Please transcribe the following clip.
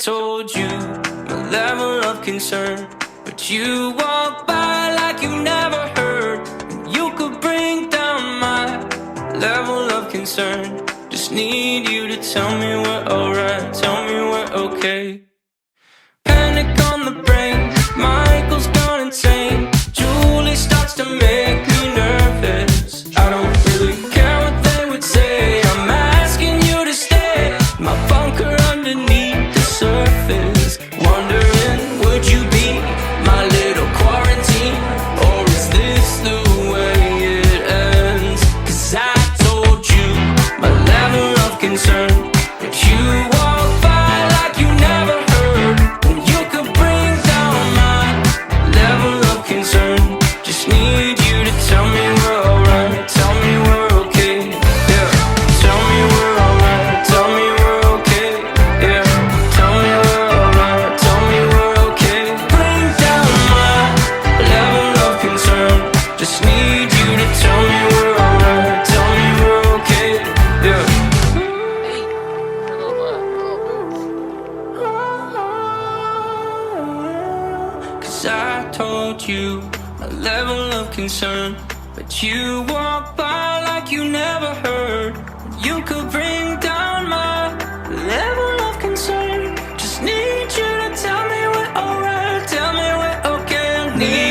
told you my level of concern, but you walk by like you never heard. And you could bring down my level of concern. Just need you to tell me we're alright, tell me we're okay. Panic on the brain, Michael's gone insane. Julie starts to make me nervous. I don't really care what they would say. I'm asking you to stay, my bunker underneath the surface. Wondering, would you be my little quarantine? Or is this the way it ends? 'Cause I told you my level of concern, but you walk by like you never heard. And you could bring down my level of concern. Just need you to tell me we're alright, tell me we're okay, yeah. Tell me we're alright, tell me we're okay, yeah. Tell me we're alright, tell me we're okay. Bring down my level of concern. Just need you to tell me we're alright, tell me we're okay, yeah. Cause I told you my level of concern, but you walk by like you never heard. You could bring down my level of concern. Just need you to tell me we're alright, tell me we're okay. Need